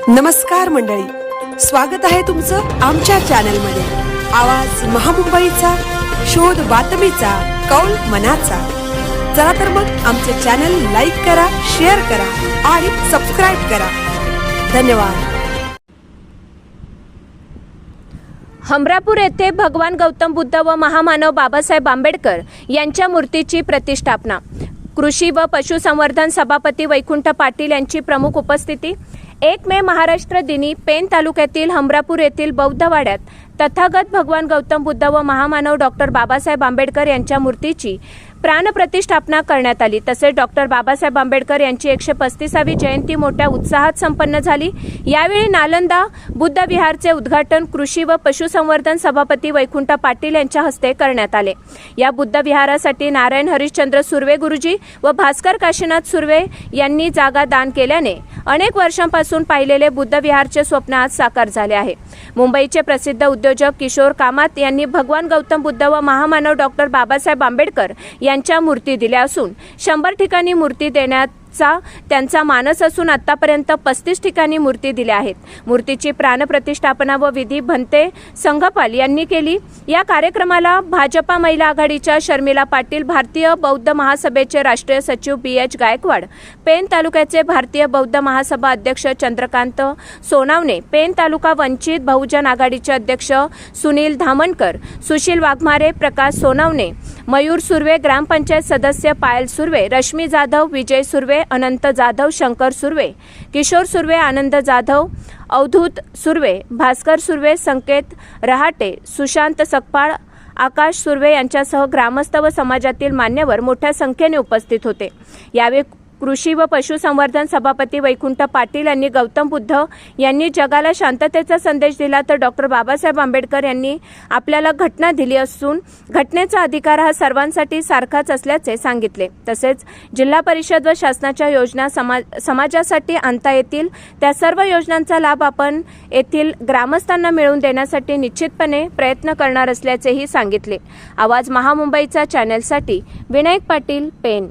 नमस्कार मंडळी, स्वागत आहे तुमचं आमच्या चॅनलमध्ये। आवाज महामुंबईचा, शोध बातमीचा, कौल मनाचा। चला तर मग आमचे चॅनल लाईक करा, शेअर करा आणि सबस्क्राइब करा। धन्यवाद। हमरापूर येथे भगवान गौतम बुद्ध व महामानव बाबासाहेब आंबेडकर यांच्या मूर्तीची प्रतिष्ठापना। कृषी व पशुसंवर्धन सभापती वैकुंठ पाटील यांची प्रमुख उपस्थिती। 1 मे महाराष्ट्र दिनी पेन तालुक्यातील हमरापूर येथील बौद्धवाड्यात तथागत भगवान गौतम बुद्ध व महामानव डॉक्टर बाबासाहेब आंबेडकर यांच्या मूर्तीची प्राणप्रतिष्ठापना करण्यात आली। तसेच डॉक्टर बाबासाहेब आंबेडकर यांची 135वी जयंती मोठ्या उत्साहात संपन्न झाली। यावेळी नालंदा बुद्ध विहारचे उद्घाटन कृषी व पशुसंवर्धन सभापती वैकुंठ पाटील यांच्या हस्ते करण्यात आले। या बुद्ध विहारासाठी नारायण हरिश्चंद्र सुर्वे गुरुजी व भास्कर काशीनाथ सुर्वे यांनी जागा दान केल्याने अनेक वर्षांपासून पाहिलेले बुद्ध विहारचे स्वप्न आज साकार झाले आहे। मुंबईचे प्रसिद्ध उद्योजक किशोर कामत यांनी भगवान गौतम बुद्ध व महामानव डॉक्टर बाबासाहेब आंबेडकर यांच्या मूर्ती दिल्या असून 100 ठिकाणी मूर्ती देण्याचा त्यांचा मानस असून आतापर्यंत 35 ठिकाणी मूर्ती दिल्या आहेत। मूर्तीची प्राणप्रतिष्ठापना व विधी भंते संघपाल यांनी केली। या कार्यक्रमाला भाजपा महिला आघाडीच्या शर्मिला पाटील, भारतीय बौद्ध महासभेचे राष्ट्रीय सचिव BH गायकवाड, पेन तालुक्याचे भारतीय बौद्ध महासभा अध्यक्ष चंद्रकांत सोनावणे, पेन तालुका वंचित बहुजन आघाडीचे अध्यक्ष सुनील धामणकर, सुशील वाघमारे, प्रकाश सोनावणे, मयूर सुर्वे, ग्रामपंचायत सदस्य पायल सुर्वे, रश्मी जाधव, विजय सुर्वे, अनंत जाधव, शंकर सुर्वे, किशोर सुर्वे, आनंद जाधव, अवधूत सुर्वे, भास्कर सुर्वे, संकेत रहाटे, सुशांत सकपाळ, आकाश सुर्वे यांच्यासह ग्रामस्थ व समाजातील मान्यवर मोठ्या संख्येने उपस्थित होते। यावेळी कृषी व पशुसंवर्धन सभापती वैकुंठ पाटील यांनी गौतम बुद्ध यांनी जगाला शांततेचा संदेश दिला, तर डॉक्टर बाबासाहेब आंबेडकर यांनी आपल्याला घटना दिली असून घटनेचा अधिकार हा सर्वांसाठी सारखाच असल्याचे सांगितले। तसेच जिल्हा परिषद व शासनाच्या योजना समाजासाठी आणता येतील त्या सर्व योजनांचा लाभ आपण येथील ग्रामस्थांना मिळवून देण्यासाठी निश्चितपणे प्रयत्न करणार असल्याचेही सांगितले। आवाज महामुंबईचा चॅनलसाठी विनायक पाटील, पेन।